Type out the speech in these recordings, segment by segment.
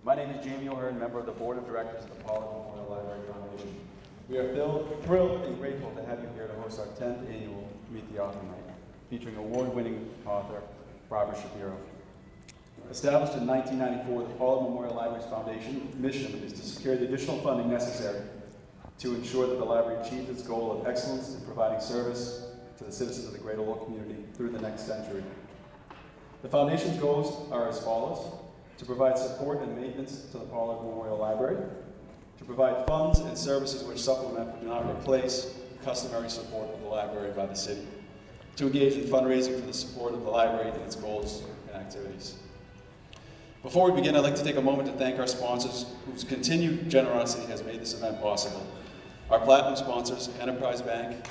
My name is Jamie O'Hearn, member of the Board of Directors of the Pollard Memorial Library Foundation. We are thrilled and grateful to have you here to host our 10th annual Meet the Author Night, featuring award-winning author Barbara Shapiro. Established in 1994, the Pollard Memorial Library's foundation mission is to secure the additional funding necessary to ensure that the library achieves its goal of excellence in providing service to the citizens of the greater Lowell community through the next century. The foundation's goals are as follows: to provide support and maintenance to the Pollard Memorial Library, to provide funds and services which supplement but do not replace customary support of the library by the city, to engage in fundraising for the support of the library and its goals and activities. Before we begin, I'd like to take a moment to thank our sponsors whose continued generosity has made this event possible. Our platinum sponsors, Enterprise Bank,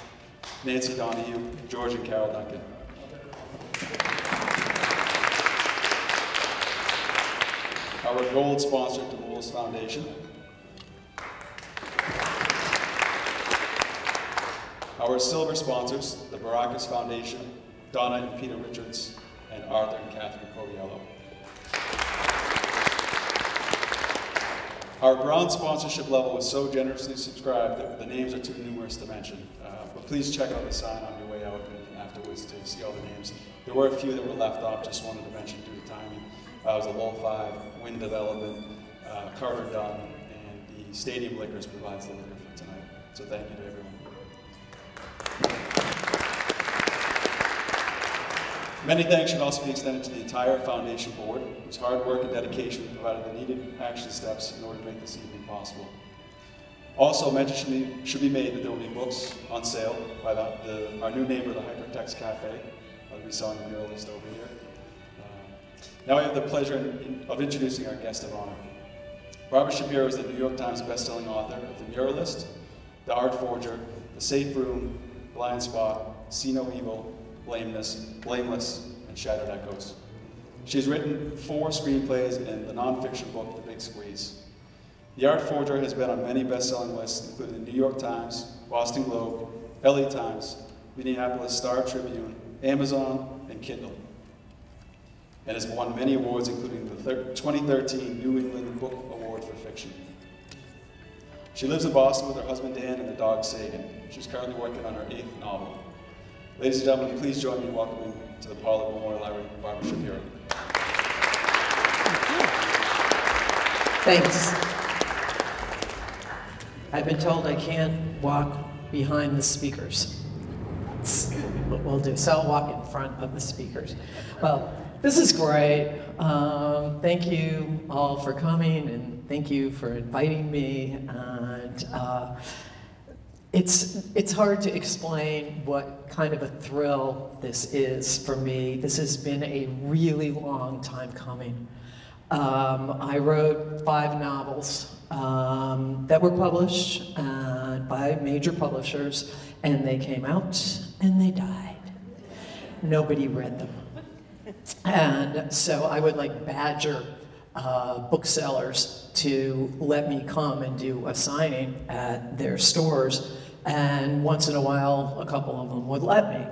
Nancy Donahue, George and Carol Duncan. Our gold sponsor, DeMoulas Foundation. Our silver sponsors, the Baracus Foundation, Donna and Peter Richards, and Arthur and Catherine Coviello. Our bronze sponsorship level was so generously subscribed that the names are too numerous to mention. But please check out the sign on your way out and afterwards to see all the names. There were a few that were left off, just wanted to mention due to timing. It was a Low 5, Wind Development, Carter Dunn, and the Stadium Liquors provides the liquor for tonight. So thank you to everyone. Many thanks should also be extended to the entire Foundation Board, whose hard work and dedication provided the needed action steps in order to make this evening possible. Also, mention should be made that there will be books on sale by our new neighbor, the Hypertext Cafe, that we saw on the mural list over here. Now I have the pleasure of introducing our guest of honor. Barbara Shapiro is the New York Times bestselling author of The Muralist, The Art Forger, The Safe Room, Blind Spot, See No Evil, Blameless, and Shattered Echoes. She's written 4 screenplays and the nonfiction book, The Big Squeeze. The Art Forger has been on many best-selling lists, including the New York Times, Boston Globe, LA Times, Minneapolis Star Tribune, Amazon, and Kindle, and has won many awards, including the 2013 New England Book Award for Fiction. She lives in Boston with her husband Dan and the dog Sagan. She's currently working on her 8th novel. Ladies and gentlemen, please join me in welcoming to the Pollard Memorial Library, Barbara Shapiro. Thanks. I've been told I can't walk behind the speakers. That's what we'll do. So I'll walk in front of the speakers. Well, this is great. Thank you all for coming, and thank you for inviting me. And it's hard to explain what kind of a thrill this is for me. This has been a really long time coming. I wrote 5 novels that were published by major publishers, and they came out and they died. Nobody read them. And so I would like badger booksellers to let me come and do a signing at their stores, and once in a while a couple of them would let me.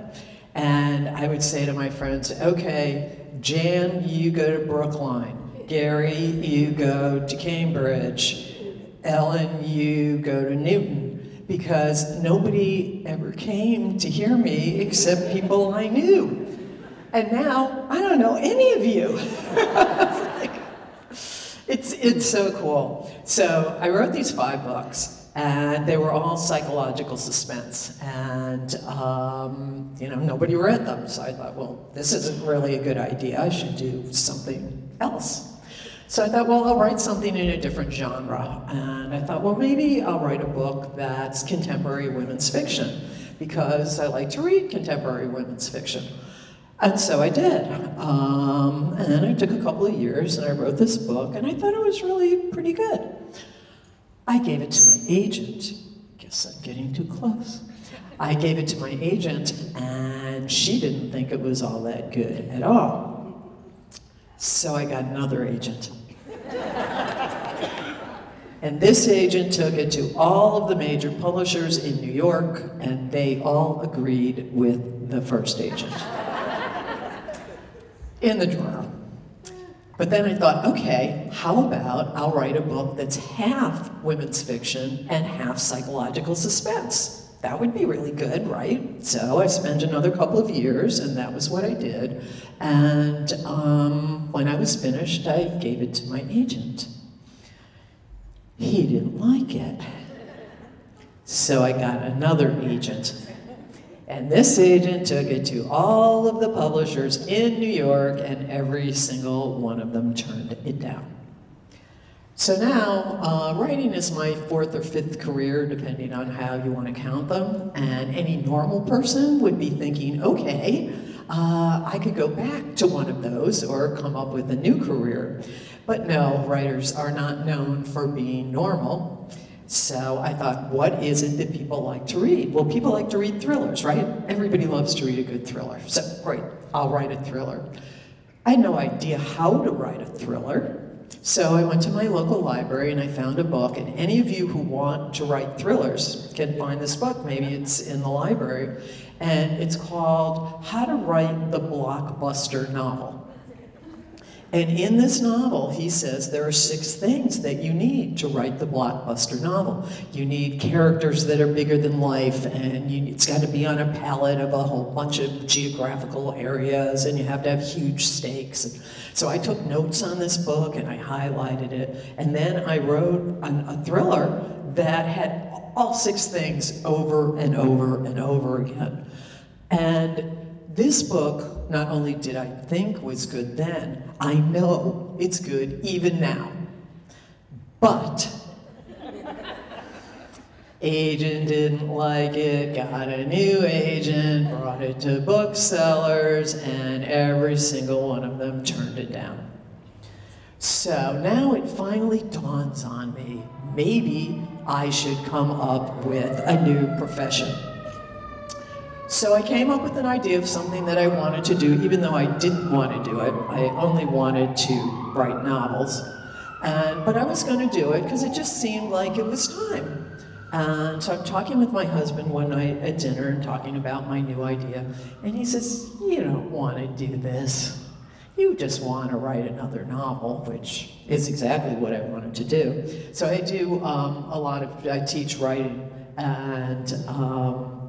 And I would say to my friends, okay, Jan, you go to Brookline. Gary, you go to Cambridge. Ellen, you go to Newton. Because nobody ever came to hear me except people I knew. And now, I don't know any of you. It's so cool. So I wrote these 5 books, and they were all psychological suspense. And, you know, nobody read them. So I thought, well, this isn't really a good idea. I should do something else. So I thought, well, I'll write something in a different genre. And I thought, well, maybe I'll write a book that's contemporary women's fiction, because I like to read contemporary women's fiction. And so I did. And then I took a couple of years and I wrote this book, and I thought it was really pretty good. I gave it to my agent. Guess I'm getting too close. I gave it to my agent, and she didn't think it was all that good at all. So I got another agent. And this agent took it to all of the major publishers in New York, and they all agreed with the first agent. In the drawer. But then I thought, okay, how about I'll write a book that's half women's fiction and half psychological suspense? That would be really good, right? So I spent another couple of years, and that was what I did. And when I was finished, I gave it to my agent. He didn't like it. So I got another agent. And this agent took it to all of the publishers in New York, and every single one of them turned it down. So now, writing is my fourth or fifth career, depending on how you want to count them. And any normal person would be thinking, okay, I could go back to one of those or come up with a new career. But no, writers are not known for being normal. So I thought, what is it that people like to read? Well, people like to read thrillers, right? Everybody loves to read a good thriller. So, great, I'll write a thriller. I had no idea how to write a thriller. So I went to my local library and I found a book, and any of you who want to write thrillers can find this book. Maybe it's in the library. And it's called How to Write the Blockbuster Novel. And in this novel, he says there are 6 things that you need to write the blockbuster novel. You need characters that are bigger than life, and it's got to be on a palette of a whole bunch of geographical areas, and you have to have huge stakes. And so I took notes on this book, and I highlighted it, and then I wrote a thriller that had all 6 things over and over and over again. And this book, not only did I think was good then, I know it's good even now. But agent didn't like it, got a new agent, brought it to booksellers, and every single one of them turned it down. So now it finally dawns on me, maybe I should come up with a new profession. So I came up with an idea of something that I wanted to do, even though I didn't want to do it. I only wanted to write novels. But I was going to do it because it just seemed like it was time. And so I'm talking with my husband one night at dinner and talking about my new idea. And he says, you don't want to do this. You just want to write another novel, which is exactly what I wanted to do. So I do I teach writing, and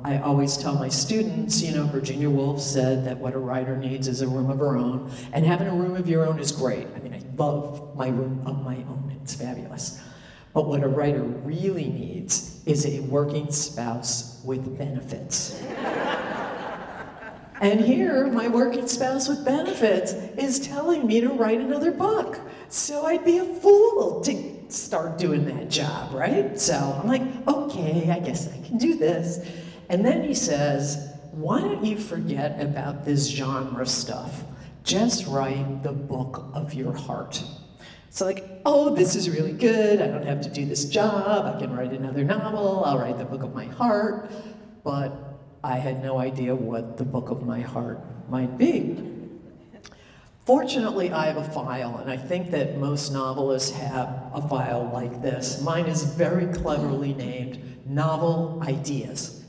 I always tell my students, you know, Virginia Woolf said that what a writer needs is a room of her own, and having a room of your own is great. I mean, I love my room of my own, it's fabulous. But what a writer really needs is a working spouse with benefits. And here, my working spouse with benefits is telling me to write another book. So I'd be a fool to start doing that job, right? So I'm like, okay, I guess I can do this. And then he says, why don't you forget about this genre stuff? Just write the book of your heart. So like, oh, this is really good. I don't have to do this job. I can write another novel. I'll write the book of my heart. But I had no idea what the book of my heart might be. Fortunately, I have a file, and I think that most novelists have a file like this. Mine is very cleverly named Novel Ideas.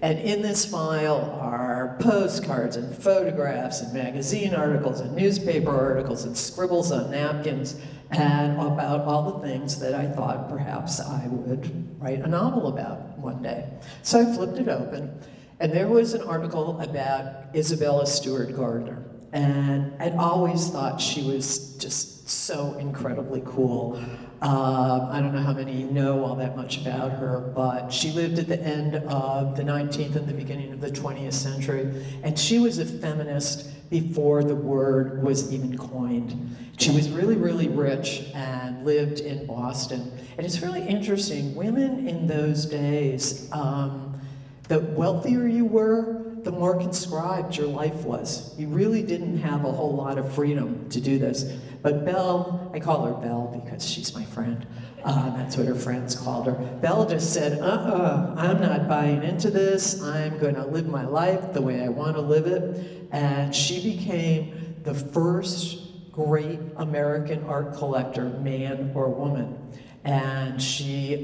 And in this file are postcards and photographs and magazine articles and newspaper articles and scribbles on napkins and about all the things that I thought perhaps I would write a novel about one day. So I flipped it open, and there was an article about Isabella Stewart Gardner. And I'd always thought she was just so incredibly cool. I don't know how many know all that much about her, but she lived at the end of the 19th and the beginning of the 20th century, and she was a feminist before the word was even coined. She was really, really rich and lived in Boston. And it's really interesting, women in those days, the wealthier you were, the more conscribed your life was. You really didn't have a whole lot of freedom to do this. But Belle, I call her Belle because she's my friend. That's what her friends called her. Belle just said, I'm not buying into this. I'm going to live my life the way I want to live it. And she became the first great American art collector, man or woman. And she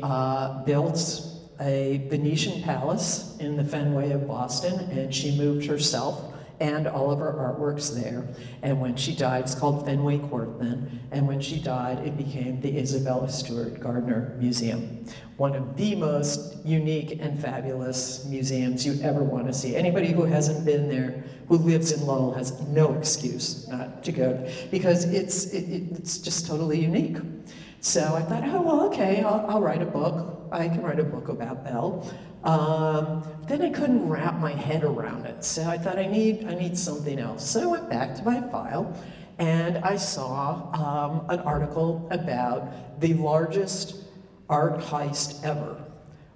built a Venetian palace in the Fenway of Boston, and she moved herself and all of her artwork's there. And when she died, it's called Fenway Court then, and when she died, it became the Isabella Stewart Gardner Museum. One of the most unique and fabulous museums you ever want to see. Anybody who hasn't been there, who lives in Lowell, has no excuse not to go, because it's just totally unique. So I thought, oh, well, okay, I'll write a book. I can write a book about Belle. Then I couldn't wrap my head around it, so I thought I need something else. So I went back to my file, and I saw an article about the largest art heist ever,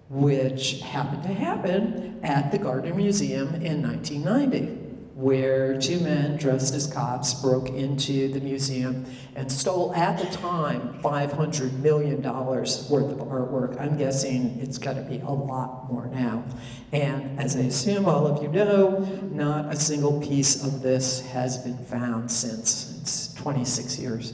which happened to happen at the Gardner Museum in 1990, where two men dressed as cops broke into the museum and stole, at the time, $500 million worth of artwork. I'm guessing it's got to be a lot more now. And as I assume all of you know, not a single piece of this has been found since. It's 26 years.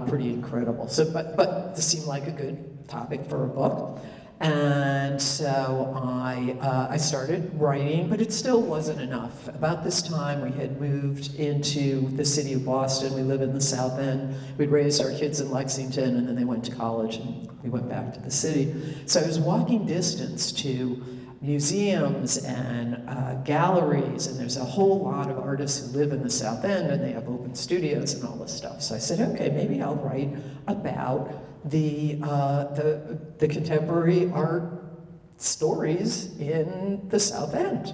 Pretty incredible. So, but this seemed like a good topic for a book. And so I started writing, but it still wasn't enough. About this time, we had moved into the city of Boston. We live in the South End. We'd raised our kids in Lexington, and then they went to college, and we went back to the city. So I was walking distance to museums and galleries, and there's a whole lot of artists who live in the South End, and they have open studios and all this stuff. So I said, okay, maybe I'll write about the contemporary art stories in the South End.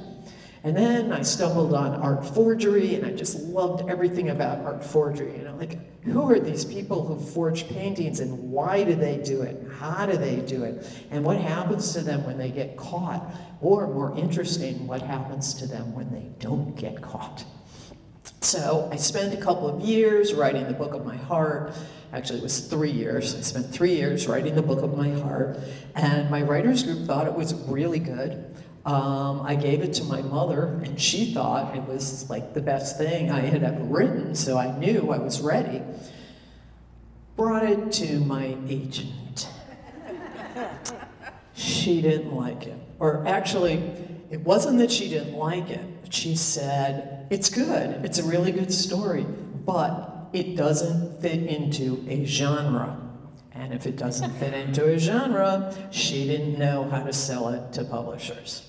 And then I stumbled on art forgery, and I just loved everything about art forgery. You know, like, who are these people who forge paintings, and why do they do it? How do they do it? And what happens to them when they get caught? Or, more interesting, what happens to them when they don't get caught? So I spent a couple of years writing the book of my heart. Actually, it was 3 years. I spent 3 years writing the book of my heart, and my writers group thought it was really good. I gave it to my mother, and she thought it was like the best thing I had ever written, so I knew I was ready. Brought it to my agent. She didn't like it. Or actually, it wasn't that she didn't like it. She said, it's good, it's a really good story, but it doesn't fit into a genre. And if it doesn't fit into a genre, she didn't know how to sell it to publishers.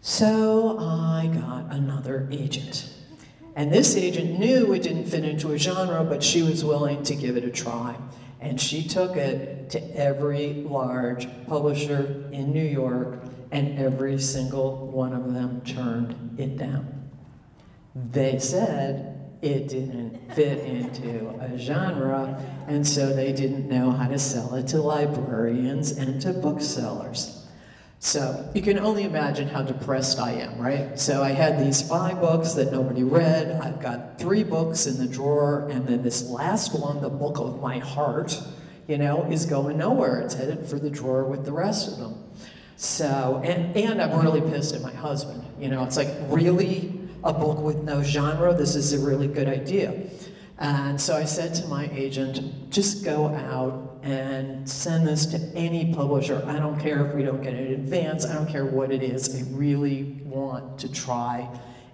So I got another agent. And this agent knew it didn't fit into a genre, but she was willing to give it a try. And she took it to every large publisher in New York, and every single one of them turned it down. They said it didn't fit into a genre, and so they didn't know how to sell it to librarians and to booksellers. So you can only imagine how depressed I am, right? So I had these 5 books that nobody read. I've got 3 books in the drawer, and then this last one, the book of my heart, you know, is going nowhere. It's headed for the drawer with the rest of them. So, and I'm really pissed at my husband. You know, it's like, really? A book with no genre? This is a really good idea. And so I said to my agent, just go out and send this to any publisher. I don't care if we don't get it in advance. I don't care what it is. I really want to try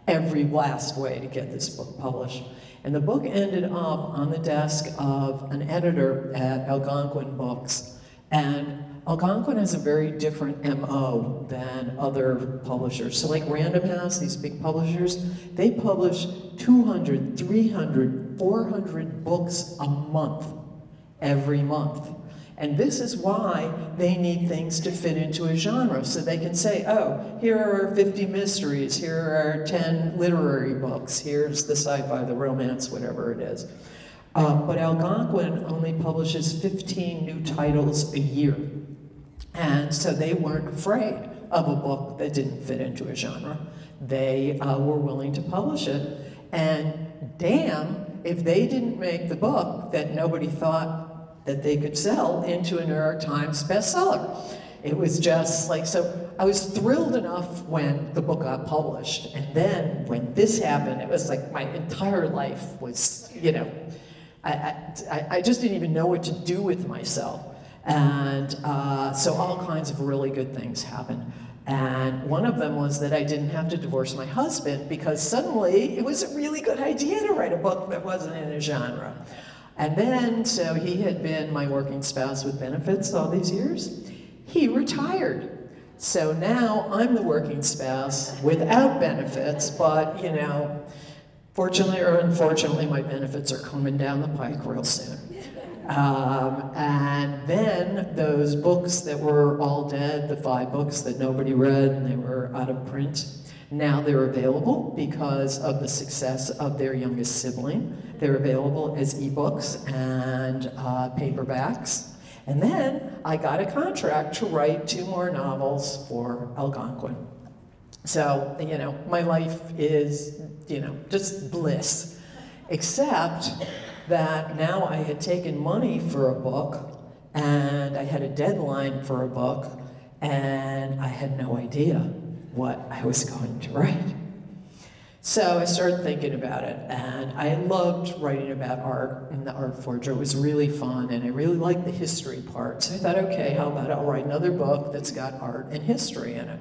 every last way to get this book published. And the book ended up on the desk of an editor at Algonquin Books. And Algonquin has a very different MO than other publishers. So like Random House, these big publishers, they publish 200, 300, 400 books a month, every month. And this is why they need things to fit into a genre. So they can say, oh, here are 50 mysteries, here are 10 literary books, here's the sci-fi, the romance, whatever it is. But Algonquin only publishes 15 new titles a year. And so they weren't afraid of a book that didn't fit into a genre. They were willing to publish it. And damn, if they didn't make the book that nobody thought that they could sell into a New York Times bestseller. It was just like, so I was thrilled enough when the book got published. And then when this happened, it was like my entire life was, you know, I just didn't even know what to do with myself. And so all kinds of really good things happened. And one of them was that I didn't have to divorce my husband because suddenly it was a really good idea to write a book that wasn't in a genre. And then, so he had been my working spouse with benefits all these years. He retired. So now I'm the working spouse without benefits, but you know, fortunately or unfortunately, my benefits are coming down the pike real soon. And then those books that were all dead, the 5 books that nobody read and they were out of print, now they're available because of the success of their youngest sibling. They're available as ebooks and paperbacks. And then I got a contract to write 2 more novels for Algonquin. So, you know, my life is, you know, just bliss. Except that now I had taken money for a book, and I had a deadline for a book, and I had no idea what I was going to write. So I started thinking about it, and I loved writing about art and the art forger. It was really fun, and I really liked the history part. So I thought, okay, how about I'll write another book that's got art and history in it.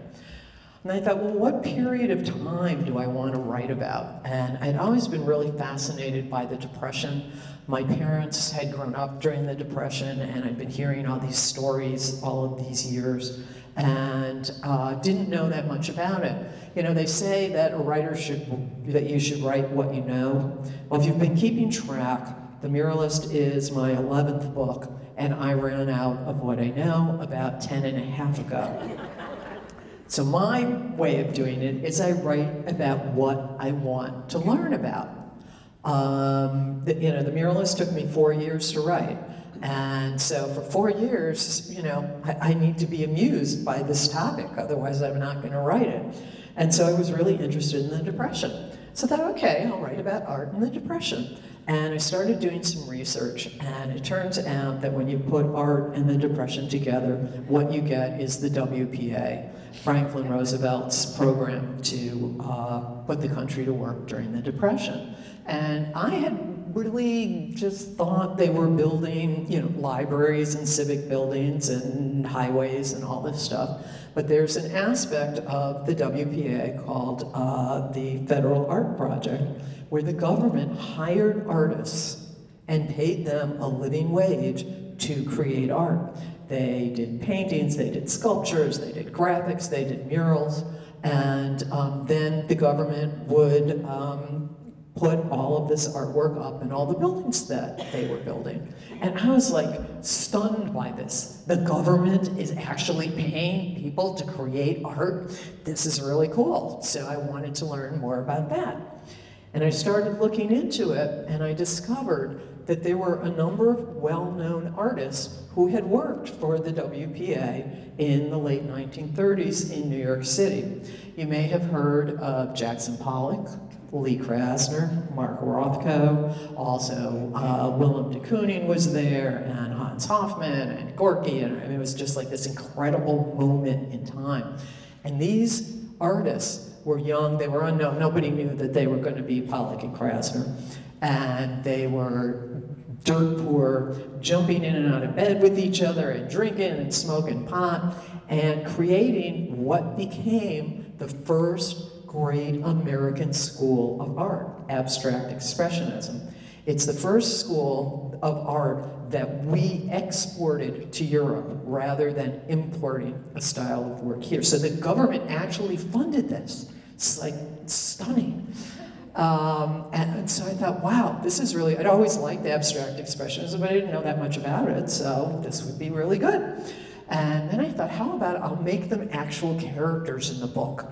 And I thought, well, what period of time do I want to write about? And I'd always been really fascinated by the Depression. My parents had grown up during the Depression, and I'd been hearing all these stories all of these years, and didn't know that much about it. You know, they say that a writer that you should write what you know. Well, if you've been keeping track, The Muralist is my 11th book, and I ran out of what I know about 10 and a half ago. So my way of doing it is I write about what I want to learn about. You know, The Muralist took me 4 years to write. And so for 4 years, you know, I need to be amused by this topic, otherwise I'm not going to write it. And so I was really interested in the Depression. So I thought, okay, I'll write about art and the Depression. And I started doing some research, and it turns out that when you put art and the Depression together, what you get is the WPA, Franklin Roosevelt's program to put the country to work during the Depression. And I had really just thought they were building, you know, libraries and civic buildings and highways and all this stuff. But there's an aspect of the WPA called the Federal Art Project, where the government hired artists and paid them a living wage to create art. They did paintings, they did sculptures, they did graphics, they did murals, and then the government would put all of this artwork up in all the buildings that they were building. And I was like stunned by this. The government is actually paying people to create art. This is really cool. So I wanted to learn more about that. And I started looking into it, and I discovered that there were a number of well-known artists who had worked for the WPA in the late 1930s in New York City. You may have heard of Jackson Pollock, Lee Krasner, Mark Rothko, also Willem de Kooning was there, and Hans Hofmann, and Gorky, and I mean, it was just like this incredible moment in time. And these artists were young, they were unknown, nobody knew that they were going to be Pollock and Krasner, and they were dirt poor, jumping in and out of bed with each other, and drinking and smoking pot, and creating what became the first great American school of art, abstract expressionism. It's the first school of art that we exported to Europe rather than importing a style of work here. So the government actually funded this. It's like stunning. And so I thought, wow, this is really, I'd always liked abstract expressionism, but I didn't know that much about it, so this would be really good. And then I thought, how about I'll make them actual characters in the book,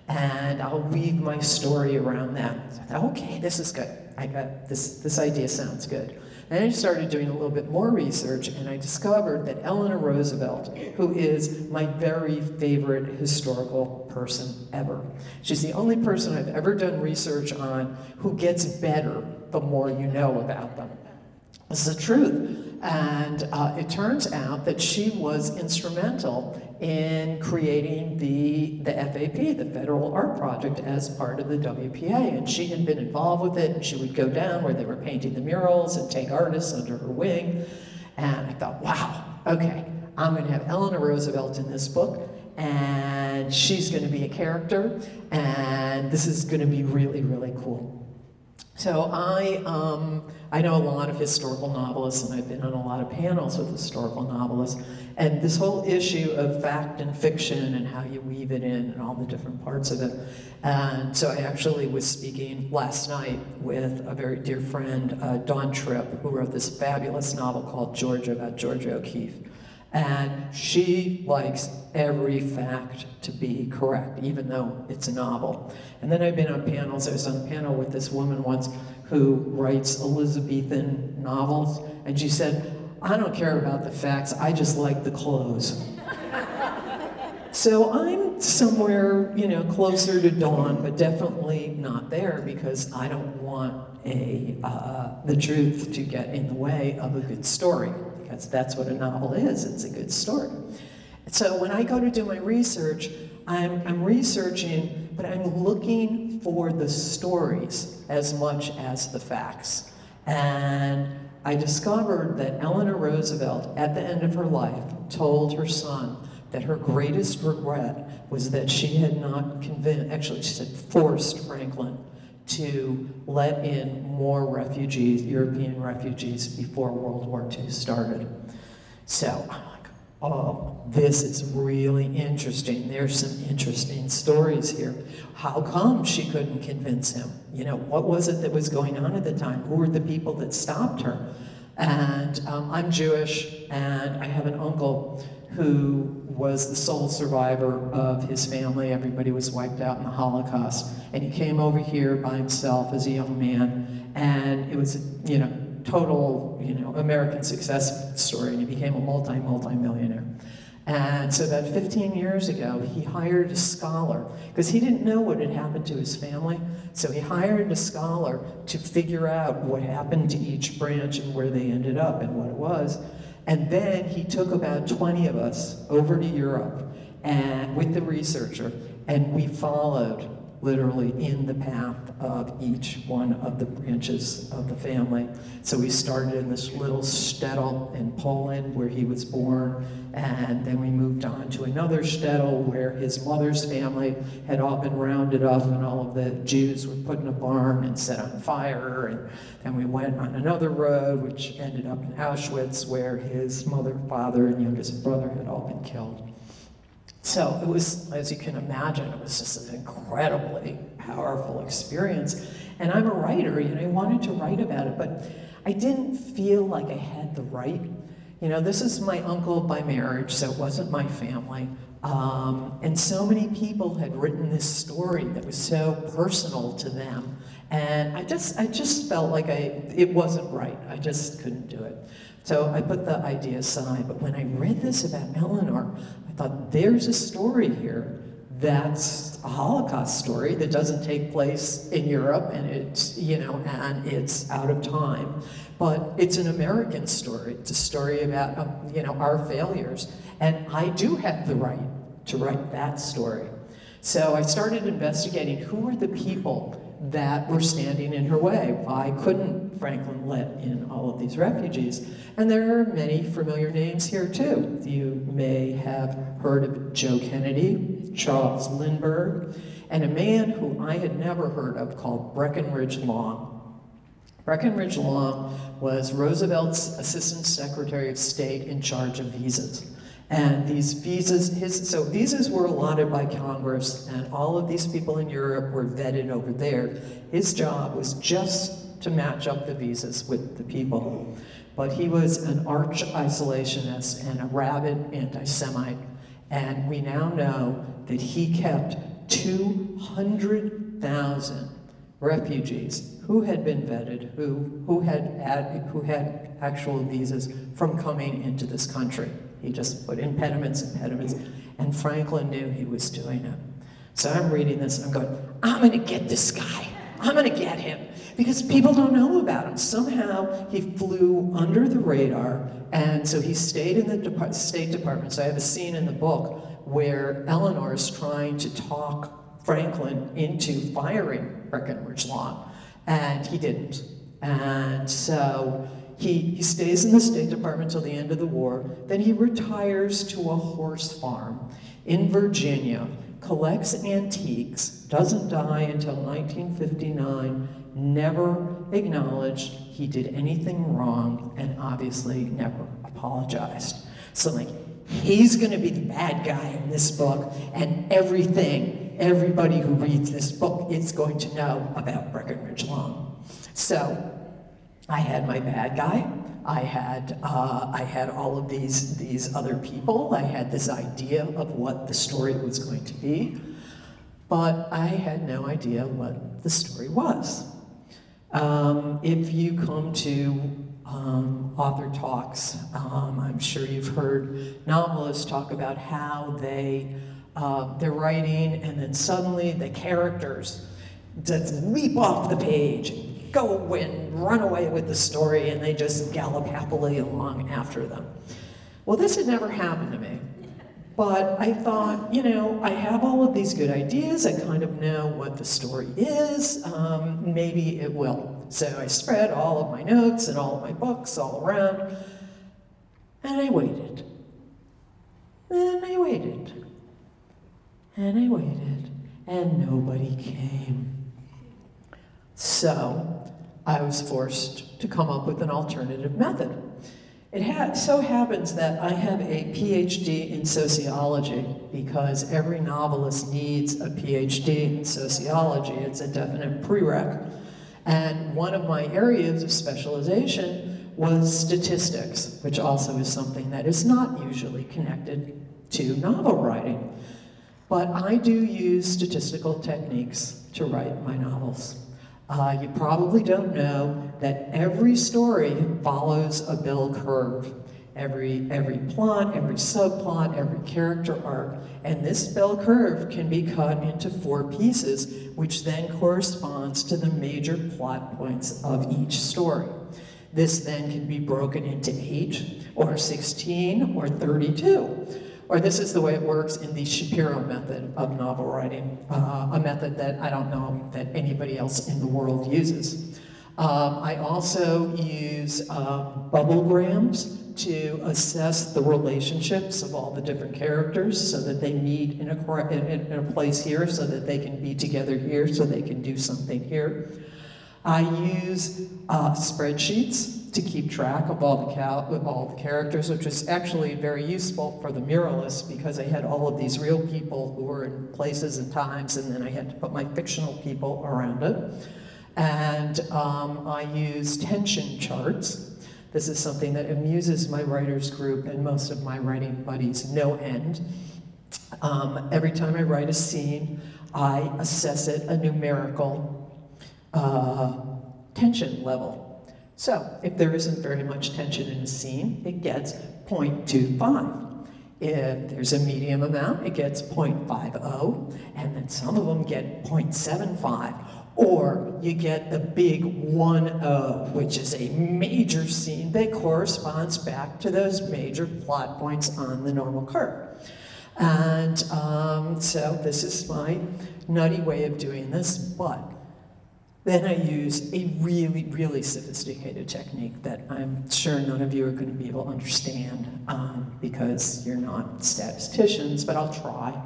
and I'll weave my story around that. So I thought, okay, this is good. I got this idea sounds good. Then I started doing a little bit more research, and I discovered that Eleanor Roosevelt, who is my very favorite historical person ever. She's the only person I've ever done research on who gets better the more you know about them. This is the truth. And it turns out that she was instrumental in creating the FAP, the Federal Art Project, as part of the WPA. And she had been involved with it, and she would go down where they were painting the murals and take artists under her wing. And I thought, wow, okay, I'm going to have Eleanor Roosevelt in this book. and she's going to be a character, and this is going to be really, really cool. So I know a lot of historical novelists, and I've been on a lot of panels with historical novelists, and this whole issue of fact and fiction and how you weave it in and all the different parts of it. And so I actually was speaking last night with a very dear friend, Dawn Tripp, who wrote this fabulous novel called Georgia, about Georgia O'Keeffe. And she likes every fact to be correct, even though it's a novel. And then I've been on panels. I was on a panel with this woman once who writes Elizabethan novels, and she said, I don't care about the facts, I just like the clothes. So I'm somewhere, you know, closer to Dawn, but definitely not there, because I don't want the truth to get in the way of a good story. Because that's what a novel is, it's a good story. So when I go to do my research, I'm researching, but I'm looking for the stories as much as the facts. And I discovered that Eleanor Roosevelt, at the end of her life, told her son that her greatest regret was that she had not convinced, actually she said forced Franklin to let in more refugees, European refugees, before World War II started. So I'm like, oh, this is really interesting. There's some interesting stories here. How come she couldn't convince him? You know, what was it that was going on at the time? Who were the people that stopped her? And I'm Jewish, and I have an uncle who was the sole survivor of his family. Everybody was wiped out in the Holocaust. And he came over here by himself as a young man, and it was, you know, total, you know, American success story, and he became a multi-millionaire. And so about 15 years ago, he hired a scholar, because he didn't know what had happened to his family, so he hired a scholar to figure out what happened to each branch and where they ended up and what it was. And then he took about 20 of us over to Europe and with the researcher, and we followed literally in the path of each one of the branches of the family. So we started in this little shtetl in Poland where he was born, and then we moved on to another shtetl where his mother's family had all been rounded up and all of the Jews were put in a barn and set on fire. And then we went on another road which ended up in Auschwitz where his mother, father, and youngest brother had all been killed. So it was, as you can imagine, it was just an incredibly powerful experience. And I'm a writer, you know, I wanted to write about it, but I didn't feel like I had the right. You know, this is my uncle by marriage, so it wasn't my family. And so many people had written this story that was so personal to them. And I just felt like it wasn't right. I just couldn't do it. So I put the idea aside. But when I read this about Eleanor, I thought, there's a story here that's a Holocaust story that doesn't take place in Europe, and it's, you know, and it's out of time. But it's an American story. It's a story about, you know, our failures. And I do have the right to write that story. So I started investigating who were the people that were standing in her way. Why couldn't Franklin let in all of these refugees? And there are many familiar names here too. You may have heard of Joe Kennedy, Charles Lindbergh, and a man who I had never heard of called Breckinridge Long. Breckinridge Long was Roosevelt's Assistant Secretary of State in charge of visas. And these visas, so visas were allotted by Congress, and all of these people in Europe were vetted over there. His job was just to match up the visas with the people. But he was an arch isolationist and a rabid anti-Semite. And we now know that he kept 200,000 refugees who had been vetted, who had actual visas from coming into this country. He just put impediments, and Franklin knew he was doing it. So I'm reading this and I'm going, I'm gonna get this guy. I'm gonna get him. Because people don't know about him. Somehow he flew under the radar, and so he stayed in the State Department. So I have a scene in the book where Eleanor is trying to talk Franklin into firing Breckinridge Long, and he didn't. And so he stays in the State Department till the end of the war. Then he retires to a horse farm in Virginia, collects antiques, doesn't die until 1959, never acknowledged he did anything wrong, and obviously never apologized. So like, he's gonna be the bad guy in this book, and everybody who reads this book is going to know about Breckenridge Long. So, I had my bad guy, I had all of these other people, I had this idea of what the story was going to be, but I had no idea what the story was. If you come to author talks, I'm sure you've heard novelists talk about how they're writing and then suddenly the characters just leap off the page, go and run away with the story, and they just gallop happily along after them. Well, this had never happened to me. But I thought, you know, I have all of these good ideas, I kind of know what the story is, maybe it will. So I spread all of my notes and all of my books all around, and I waited. And I waited. And I waited, and nobody came. So I was forced to come up with an alternative method. It so happens that I have a PhD in sociology because every novelist needs a PhD in sociology. It's a definite prereq. And one of my areas of specialization was statistics, which also is something that is not usually connected to novel writing. But I do use statistical techniques to write my novels. You probably don't know that every story follows a bell curve. Every plot, every subplot, every character arc, and this bell curve can be cut into 4 pieces, which then corresponds to the major plot points of each story. This then can be broken into 8, or 16, or 32. Or this is the way it works in the Shapiro method of novel writing, a method that I don't know that anybody else in the world uses. I also use bubblegrams to assess the relationships of all the different characters so that they meet in a place here, so that they can be together here, so they can do something here. I use spreadsheets to keep track of all the characters, which is actually very useful for the muralist because I had all of these real people who were in places and times, and then I had to put my fictional people around it. And I use tension charts. This is something that amuses my writers group and most of my writing buddies no end. Every time I write a scene, I assess it a numerical tension level. So if there isn't very much tension in a scene, it gets 0.25. If there's a medium amount, it gets 0.50, and then some of them get 0.75. Or you get the big 1-0, which is a major scene that corresponds back to those major plot points on the normal curve. And so this is my nutty way of doing this, but then I use a really, really sophisticated technique that I'm sure none of you are going to be able to understand because you're not statisticians, but I'll try.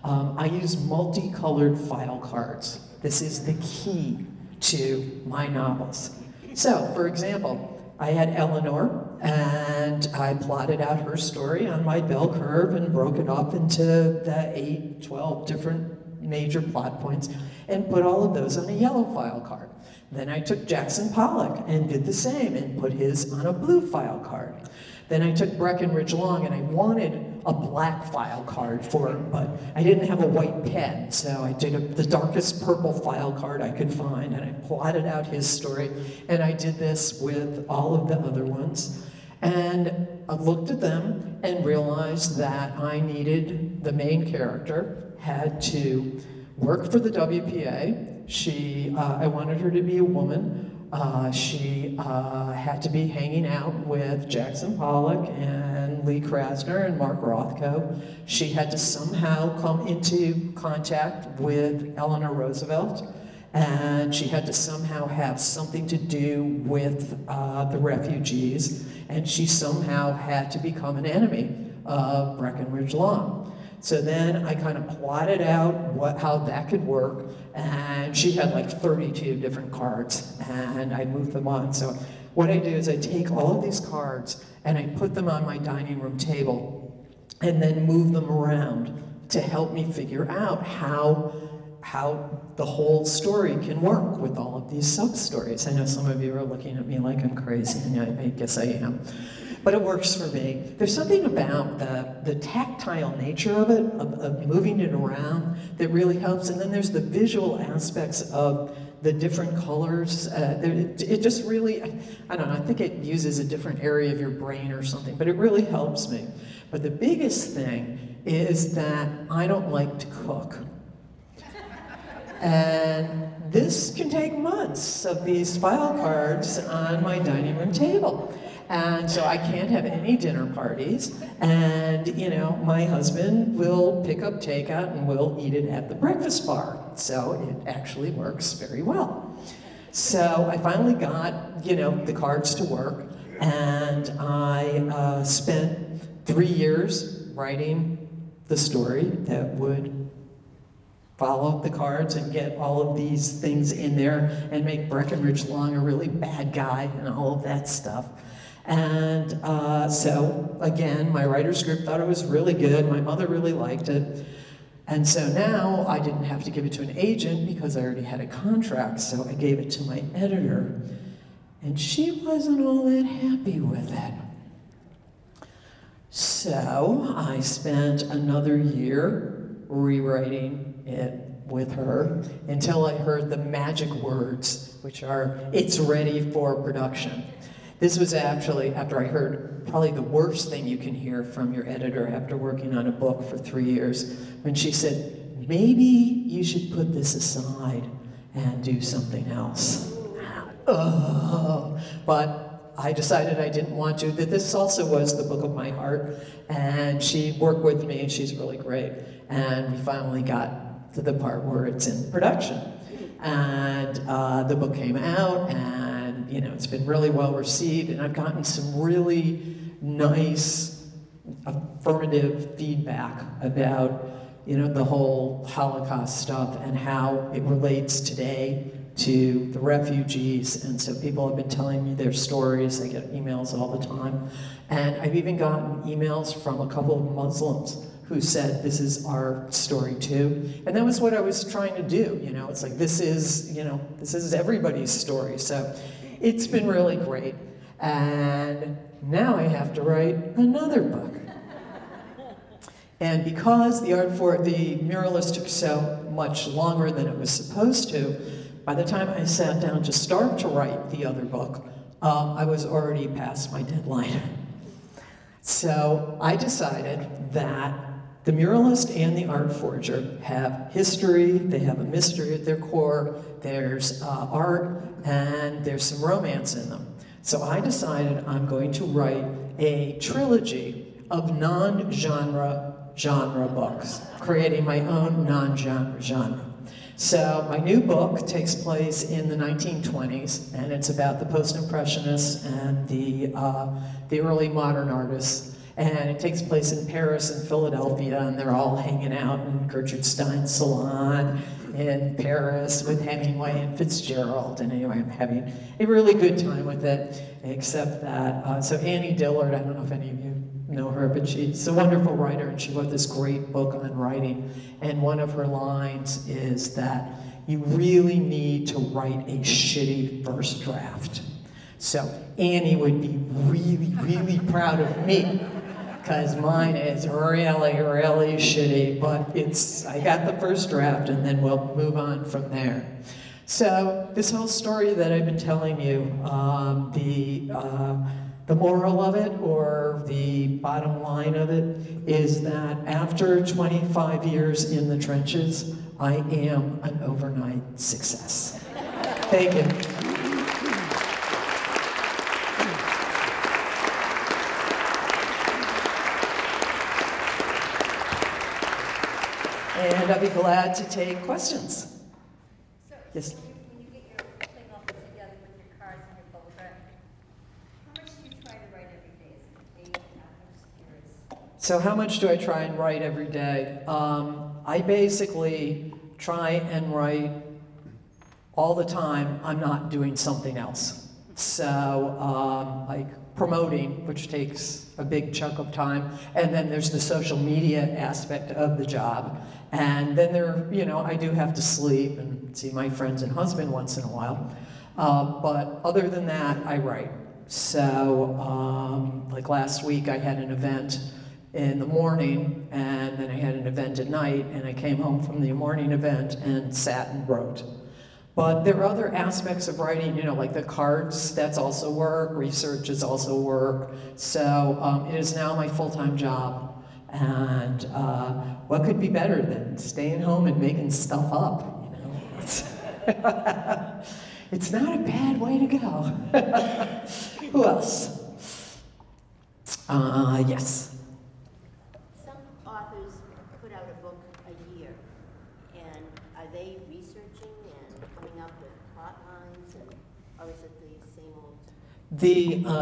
I use multicolored file cards. This is the key to my novels. So, for example, I had Eleanor, and I plotted out her story on my bell curve and broke it up into the 8, 12 different major plot points and put all of those on a yellow file card. Then I took Jackson Pollock and did the same and put his on a blue file card. Then I took Breckenridge Long and I wanted a black file card for him, but I didn't have a white pen, so I did the darkest purple file card I could find, and I plotted out his story, and I did this with all of the other ones. And I looked at them and realized that I needed the main character, had to work for the WPA. I wanted her to be a woman. She had to be hanging out with Jackson Pollock and Lee Krasner and Mark Rothko. She had to somehow come into contact with Eleanor Roosevelt, and she had to somehow have something to do with the refugees, and she somehow had to become an enemy of Breckenridge Long. So then I kind of plotted out how that could work, and she had like 32 different cards, and I moved them on. So what I do is I take all of these cards and I put them on my dining room table and then move them around to help me figure out how the whole story can work with all of these sub-stories. I know some of you are looking at me like I'm crazy, and I guess I am. But it works for me. There's something about the tactile nature of it, of moving it around, that really helps. And then there's the visual aspects of the different colors. It just really, I don't know, I think it uses a different area of your brain or something, but it really helps me. But the biggest thing is that I don't like to cook. And this can take months of these file cards on my dining room table. And so I can't have any dinner parties. And, you know, my husband will pick up takeout and we'll eat it at the breakfast bar. So it actually works very well. So I finally got, you know, the cards to work. And I spent 3 years writing the story that would follow the cards and get all of these things in there and make Breckenridge Long a really bad guy and all of that stuff. And so, again, my writer's group thought it was really good. My mother really liked it. And so now I didn't have to give it to an agent because I already had a contract, so I gave it to my editor. And she wasn't all that happy with it. So I spent another year rewriting it with her until I heard the magic words, which are, "It's ready for production." This was actually after I heard probably the worst thing you can hear from your editor after working on a book for 3 years, when she said, "Maybe you should put this aside and do something else." But I decided I didn't want to, that this also was the book of my heart, and she worked with me, and she's really great. And we finally got to the part where it's in production. And the book came out, and you know, it's been really well received, and I've gotten some really nice affirmative feedback about, you know, the whole Holocaust stuff and how it relates today to the refugees. And so people have been telling me their stories. I get emails all the time. And I've even gotten emails from a couple of Muslims who said, "This is our story too." And that was what I was trying to do. You know, it's like, this is, you know, this is everybody's story. So it's been really great. And now I have to write another book. And because the muralist took so much longer than it was supposed to, by the time I sat down to start to write the other book, I was already past my deadline. So I decided that the muralist and the art forger have history, they have a mystery at their core, there's art, and there's some romance in them. So I decided I'm going to write a trilogy of non-genre books, creating my own non-genre genre. So my new book takes place in the 1920s, and it's about the post-impressionists and the early modern artists. And it takes place in Paris and Philadelphia, and they're all hanging out in Gertrude Stein's salon in Paris with Hemingway and Fitzgerald. And anyway, I'm having a really good time with it, except that, so Annie Dillard, I don't know if any of you know her, but she's a wonderful writer, and she wrote this great book on writing. And one of her lines is that you really need to write a shitty first draft. So Annie would be really, really proud of me, because mine is really, really shitty, but I got the first draft, and then we'll move on from there. So this whole story that I've been telling you, the moral of it, or the bottom line of it, is that after 25 years in the trenches, I am an overnight success. Thank you. And I'd be glad to take questions. So, Yes. when you get your thing all put together with your cards and your bubble wrap, how much do you try to write every day? Is it 8 hours? So how much do I try and write every day? I basically try and write all the time. I'm not doing something else. So like promoting, which takes a big chunk of time, and then there's the social media aspect of the job. And then I do have to sleep and see my friends and husband once in a while. But other than that, I write. So like last week I had an event in the morning, and then I had an event at night, and I came home from the morning event and sat and wrote. But there are other aspects of writing, like the cards, that's also work, research is also work. So it is now my full-time job. And what could be better than staying home and making stuff up, It's not a bad way to go. Who else? Yes. Some authors put out a book a year, and are they researching and coming up with plot lines, or is it the same old?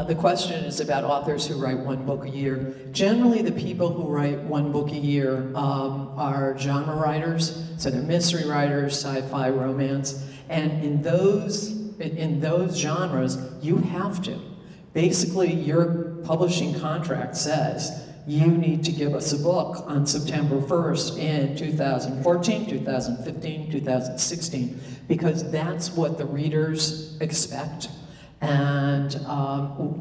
The question is about authors who write one book a year. Generally, the people who write one book a year are genre writers, so they're mystery writers, sci-fi, romance, and in those genres, you have to. Basically, your publishing contract says you need to give us a book on September 1st in 2014, 2015, 2016, because that's what the readers expect. And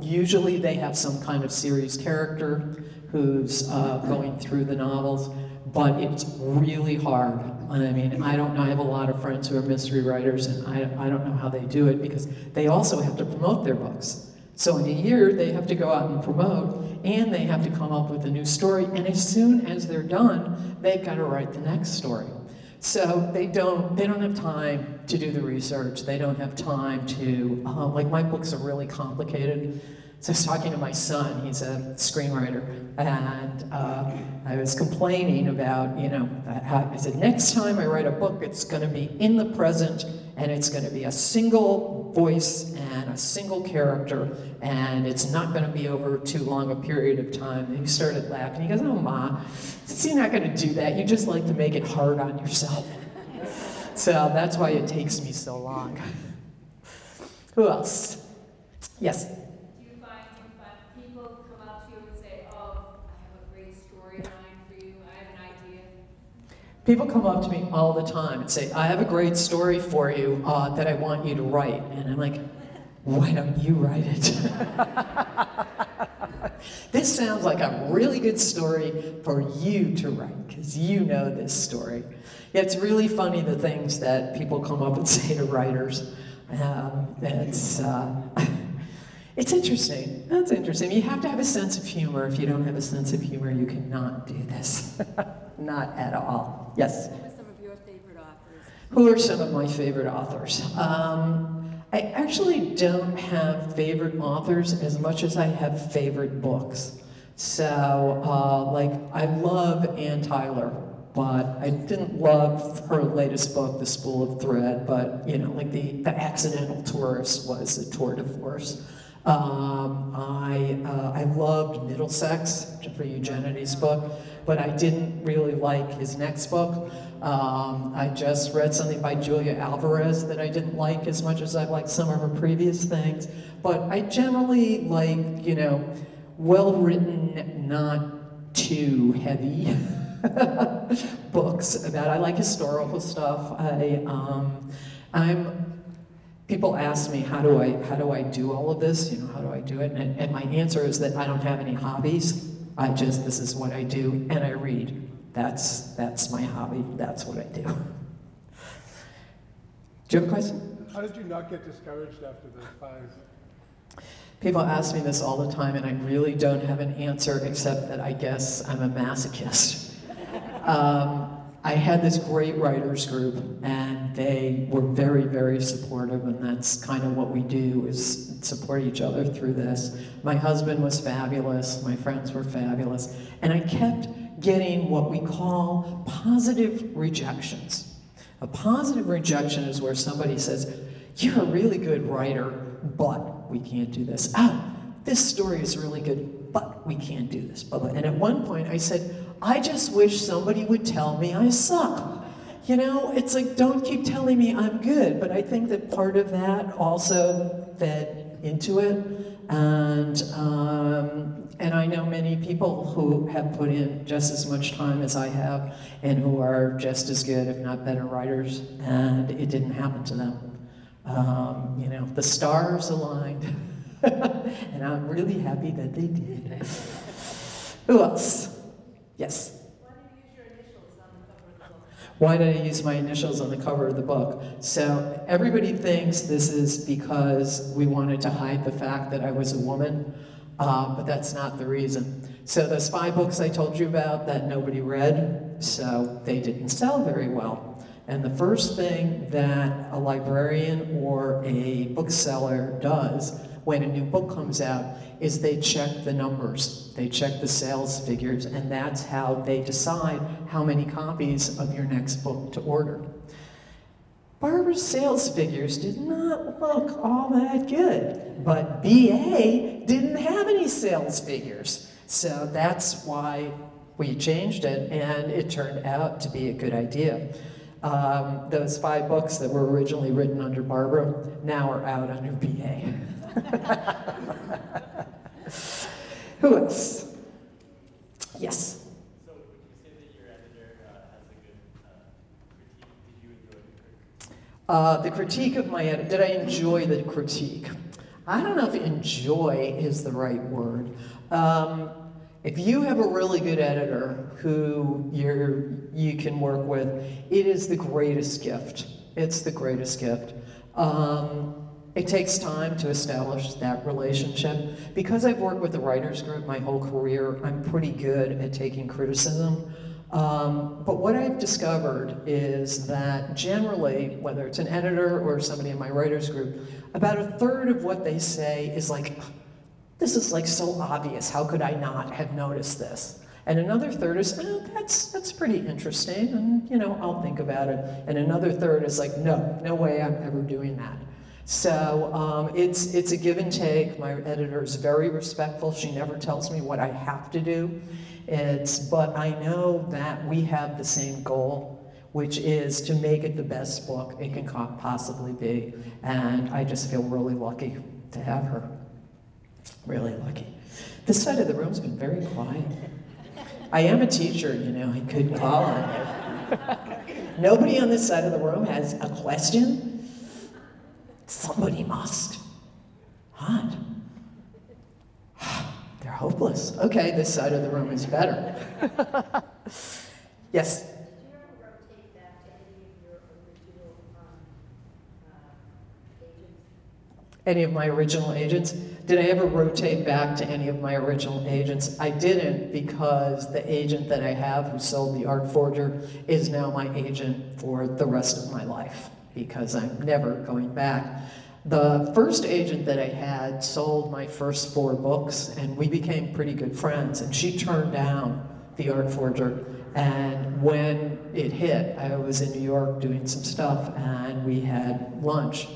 usually they have some kind of series character who's going through the novels, but it's really hard. I mean, I don't know, I have a lot of friends who are mystery writers, and I don't know how they do it, because they also have to promote their books. So in a year, they have to go out and promote, and they have to come up with a new story, and as soon as they're done, they've got to write the next story. So they don't have time to do the research. They don't have time to, like my books are really complicated. So I was talking to my son, he's a screenwriter, and I was complaining about, I said, next time I write a book, it's gonna be in the present, and it's gonna be a single voice and a single character, and it's not gonna be over too long a period of time. And he started laughing, he goes, oh Ma, since you're not gonna do that, you just like to make it hard on yourself. So that's why it takes me so long. Who else? Yes? People come up to me all the time and say, I have a great story for you that I want you to write. And I'm like, why don't you write it? This sounds like a really good story for you to write, because you know this story. Yeah, it's really funny the things that people come up and say to writers. It's interesting. That's interesting. You have to have a sense of humor. If you don't have a sense of humor, you cannot do this. Not at all. Yes? Who are some of your favorite authors? Who are some of my favorite authors? I actually don't have favorite authors as much as I have favorite books. So, like, I love Ann Tyler, but I didn't love her latest book, The Spool of Thread, but, like the Accidental Tourist was a tour de force. I loved Middlesex, Jeffrey Eugenides' book, but I didn't really like his next book. I just read something by Julia Alvarez that I didn't like as much as I liked some of her previous things. But I generally like, well-written, not too heavy books about, I like historical stuff. People ask me, how do I do all of this? How do I do it? And my answer is that I don't have any hobbies. This is what I do, and I read. That's my hobby. That's what I do. Do you have a question? How did you not get discouraged after the 5? People ask me this all the time, and I really don't have an answer except that I guess I'm a masochist. I had this great writers group, and they were very, very supportive, and that's kind of what we do, is support each other through this. My husband was fabulous, my friends were fabulous, and I kept getting what we call positive rejections. A positive rejection is where somebody says, you're a really good writer, but we can't do this. Oh, this story is really good, but we can't do this, blah, blah. And at one point I said, I just wish somebody would tell me I suck. You know, it's like, don't keep telling me I'm good, but I think that part of that also fed into it. And I know many people who have put in just as much time as I have and who are just as good, if not better writers, and it didn't happen to them. You know, the stars aligned, and I'm really happy that they did. Who else? Yes? Why did I use my initials on the cover of the book? So everybody thinks this is because we wanted to hide the fact that I was a woman, but that's not the reason. So those 5 books I told you about that nobody read, so they didn't sell very well. And the first thing that a librarian or a bookseller does when a new book comes out is they check the numbers, they check the sales figures, and that's how they decide how many copies of your next book to order. Barbara's sales figures did not look all that good, but BA didn't have any sales figures. So that's why we changed it, and it turned out to be a good idea. Those 5 books that were originally written under Barbara now are out under BA. Who else? Yes? So would you say that your editor has a good critique? Did you enjoy the critique? The critique of my editor, did I enjoy the critique? I don't know if enjoy is the right word. If you have a really good editor who you can work with, it is the greatest gift. It's the greatest gift. It takes time to establish that relationship. Because I've worked with the writers group my whole career, I'm pretty good at taking criticism. But what I've discovered is that generally, whether it's an editor or somebody in my writers group, about 1/3 of what they say is like, this is like so obvious, how could I not have noticed this? And another 1/3 is, oh, that's pretty interesting, and you know, I'll think about it. And another 1/3 is like, no way I'm ever doing that. So it's a give and take. My editor is very respectful. She never tells me what I have to do. But I know that we have the same goal, which is to make it the best book it can possibly be. And I just feel really lucky to have her. Really lucky. This side of the room's been very quiet. I am a teacher, you know, I could call on you. Nobody on this side of the room has a question? Somebody must. Hot. They're hopeless. Okay, this side of the room is better. Yes? Did you ever rotate back to any of your original agents? Any of my original agents? Did I ever rotate back to any of my original agents? I didn't, because the agent that I have who sold the Art Forger is now my agent for the rest of my life, because I'm never going back. The first agent that I had sold my first 4 books, and we became pretty good friends, and she turned down the Art Forger. And when it hit, I was in New York doing some stuff, and we had lunch.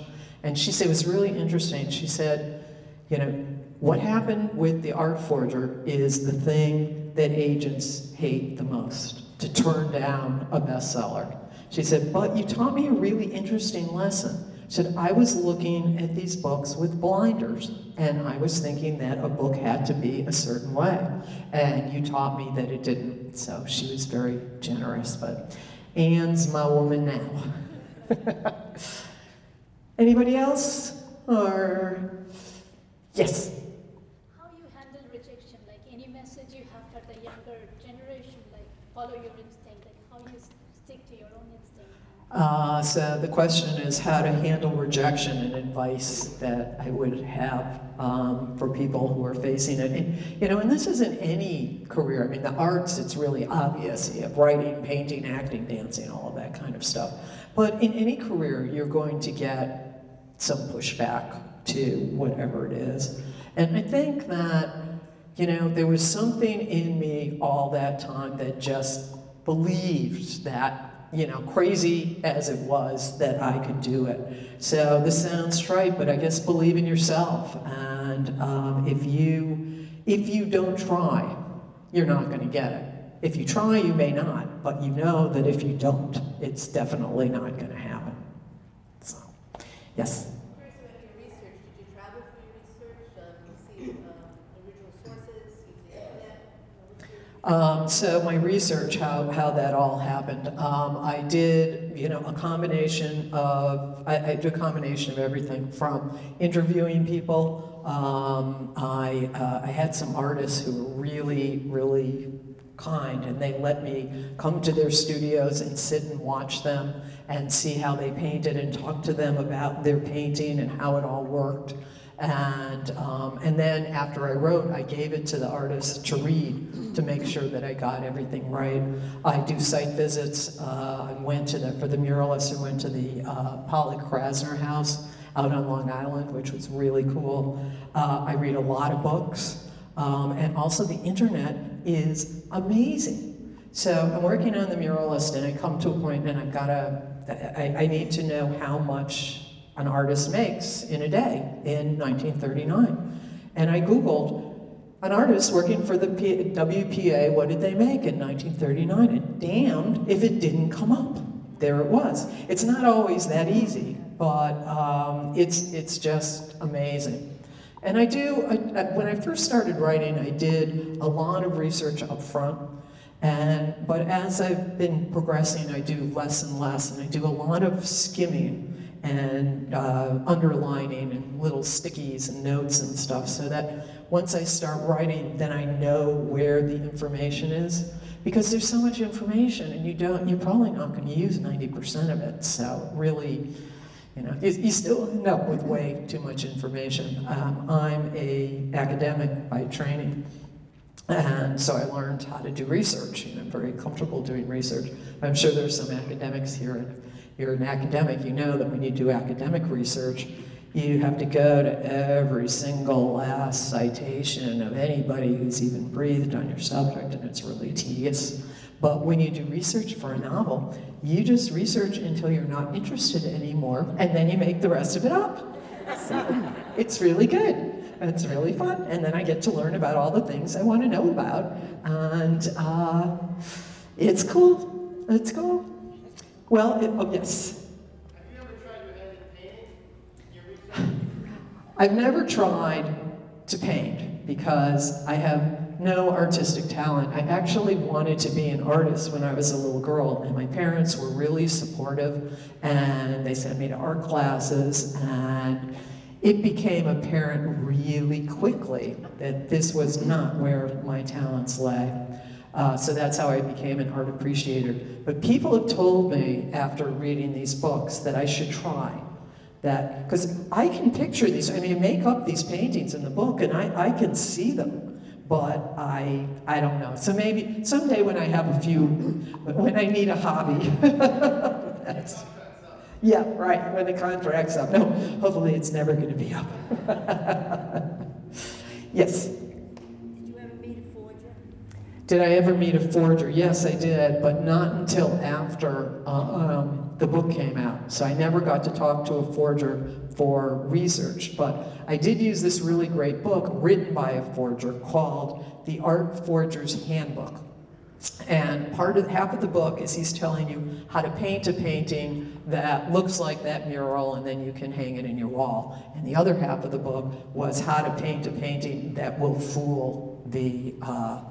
And she said, it was really interesting. She said, you know, what happened with the Art Forger is the thing that agents hate the most, to turn down a bestseller. She said, but you taught me a really interesting lesson. She said, I was looking at these books with blinders, and I was thinking that a book had to be a certain way. And you taught me that it didn't. So she was very generous, but Anne's my woman now. Anybody else? Or, yes? How you handle rejection, like any message you have for the younger generation, like follow your instinct, like how you stick to your own instinct? So the question is how to handle rejection, and advice that I would have for people who are facing it. And, you know, and this isn't any career. I mean, the arts, it's really obvious. You have writing, painting, acting, dancing, all of that kind of stuff. But in any career, you're going to get some pushback to whatever it is. And I think that, you know, there was something in me all that time that just believed that, you know, crazy as it was, that I could do it. So this sounds trite, but I guess believe in yourself. And if you if you don't try, you're not going to get it. If you try, you may not, but you know that if you don't, it's definitely not going to happen. So, yes? Curious about your research. Did you travel for your research? See original sources, use the internet? So my research, how that all happened, I did, a combination of, I did a combination of everything from interviewing people. I had some artists who were really, really kind, and they let me come to their studios and sit and watch them and see how they painted and talk to them about their painting and how it all worked. And then after I wrote, I gave it to the artist to read to make sure that I got everything right. I do site visits. I went to for the muralist, I went to the Polly Krasner house out on Long Island, which was really cool. I read a lot of books. And also the internet is amazing. So I'm working on the muralist, and I come to a point and I need to know how much an artist makes in a day in 1939. And I Googled an artist working for the WPA, what did they make in 1939? And damned if it didn't come up. There it was. It's not always that easy, but it's just amazing. And when I first started writing, I did a lot of research up front. But as I've been progressing, I do less and less, and I do a lot of skimming and underlining and little stickies and notes and stuff, so that once I start writing, then I know where the information is. Because there's so much information, and you're probably not going to use 90% of it. So really, you still end up with way too much information. I'm an academic by training, and so I learned how to do research, and I'm very comfortable doing research. I'm sure there's some academics here, and if you're an academic, you know that when you do academic research, you have to go to every single last citation of anybody who's even breathed on your subject, and it's really tedious. But when you do research for a novel, you just research until you're not interested anymore, and then you make the rest of it up. So it's really good. It's really fun. And then I get to learn about all the things I want to know about. And it's cool. It's cool. Well, yes. Have you ever tried your hand at painting in your research? I've never tried to paint because I have no artistic talent. I actually wanted to be an artist when I was a little girl, and my parents were really supportive, and they sent me to art classes, and it became apparent really quickly that this was not where my talents lay. So that's how I became an art appreciator. But people have told me after reading these books that I should try that, because I can picture these, I make up these paintings in the book and I can see them, but I don't know. So maybe someday when I have when I need a hobby, yeah, right, when the contract's up. No, hopefully it's never going to be up. Yes? Did you ever meet a forger? Did I ever meet a forger? Yes, I did, but not until after the book came out. So I never got to talk to a forger for research, but I did use this really great book written by a forger called The Art Forger's Handbook. And half of the book is he's telling you how to paint a painting that looks like that mural, and then you can hang it in your wall. And the other half of the book was how to paint a painting that will fool the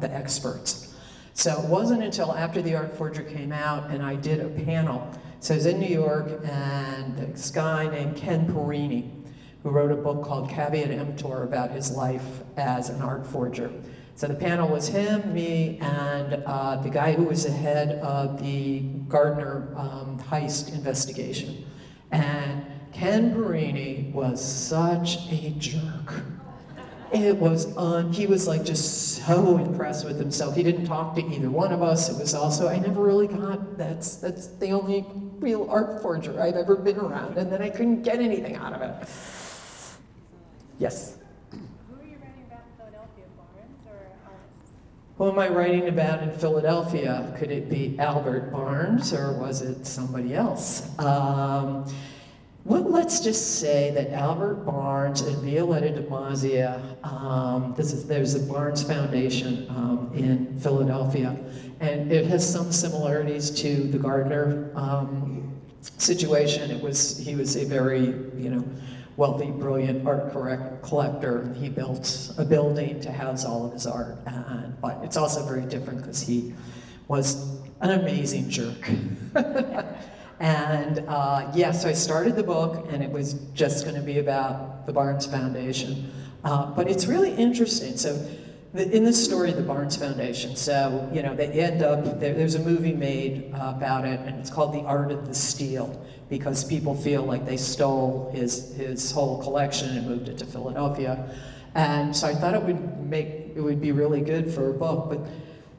experts. So it wasn't until after The Art Forger came out and I did a panel. So I was in New York, and this guy named Ken Perini, who wrote a book called Caveat Emptor about his life as an art forger. So the panel was him, me, and the guy who was the head of the Gardner heist investigation. And Ken Perini was such a jerk. It was he was like just so impressed with himself. He didn't talk to either one of us. It was also, I never really got, that's the only real art forger I've ever been around, and then I couldn't get anything out of it. Yes? Who are you writing about in Philadelphia, Barnes or artists? Who am I writing about in Philadelphia? Could it be Albert Barnes, or was it somebody else? Well, let's let's just say that Albert Barnes and Violetta DiMaggio, there's the Barnes Foundation in Philadelphia, and it has some similarities to the Gardner situation. He was a very, wealthy, brilliant art collector. He built a building to house all of his art, but it's also very different because he was an amazing jerk. And so I started the book, and it was just going to be about the Barnes Foundation. But it's really interesting. So in this story, the Barnes Foundation, so, they end up, there's a movie made about it, and it's called The Art of the Steal, because people feel like they stole his whole collection and moved it to Philadelphia. And so I thought it would be really good for a book, but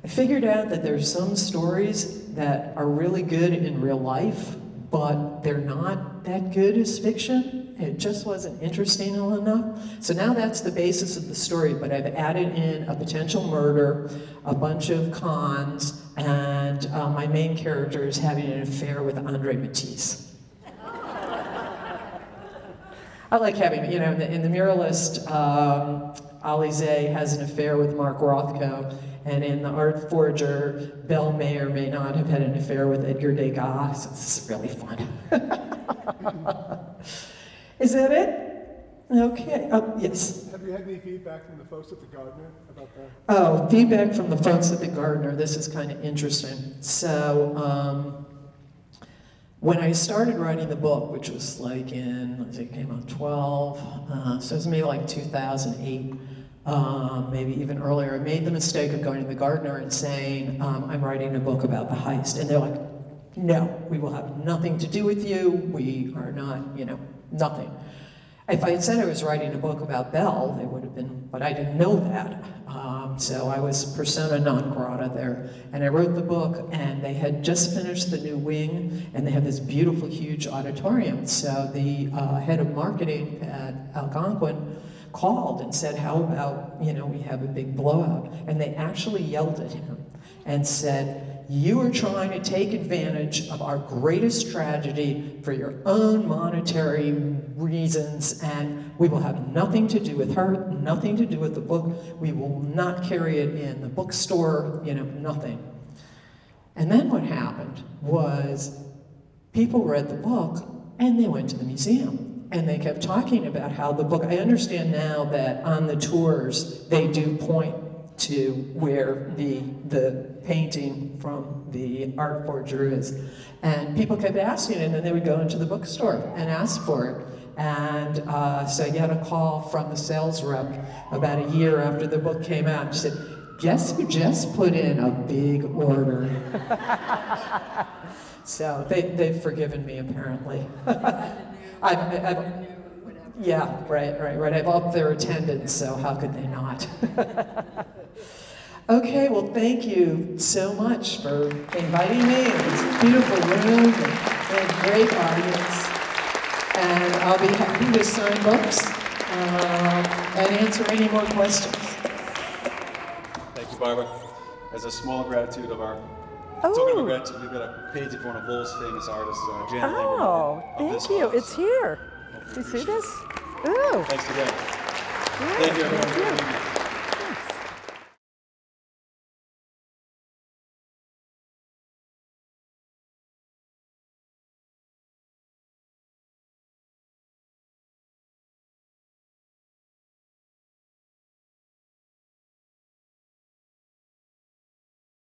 I figured out that there's some stories that are really good in real life, but they're not that good as fiction. It just wasn't interesting enough. So now that's the basis of the story, but I've added in a potential murder, a bunch of cons, and my main character is having an affair with Andre Matisse. I like having, in the Muralist, Alizé has an affair with Mark Rothko, and in the Art Forger, Belle may or may not have had an affair with Edgar Degas. So this is really fun. Is that it? Okay. Yes. Have you had any feedback from the folks at the Gardner about that? Oh, feedback from the folks at the Gardner. This is kind of interesting. So, when I started writing the book, which was like it came out 12, so it was maybe like 2008, maybe even earlier, I made the mistake of going to the Gardner and saying, I'm writing a book about the heist. And they're like, no, we will have nothing to do with you. We are not, nothing. If I had said I was writing a book about Belle, they would have been, but I didn't know that. So I was persona non grata there. And I wrote the book, and they had just finished the new wing, and they had this beautiful, huge auditorium. So the head of marketing at Algonquin called and said, how about, we have a big blowout. And they actually yelled at him and said, you are trying to take advantage of our greatest tragedy for your own monetary reasons, and we will have nothing to do with her, nothing to do with the book. We will not carry it in the bookstore, nothing. And then what happened was people read the book and they went to the museum. And they kept talking about how the book, I understand now that on the tours, they do point to where the painting from the Art Forger is. And people kept asking it, and then they would go into the bookstore and ask for it. And so I got a call from the sales rep about a year after the book came out, and she said, guess who just put in a big order? So they've forgiven me, apparently. Yeah, right. I've upped their attendance, so how could they not? Okay, well, thank you so much for inviting me. It was a beautiful room and a great audience. And I'll be happy to sign books and answer any more questions. Thank you, Barbara. As a small gratitude of our token of gratitude, we've got a painting for one of Lowell's famous artists, Janet Lambert. Oh, thank you. It's here. Do you see this? Ooh. Thanks again. Yeah, Thank you, everyone. Thank you.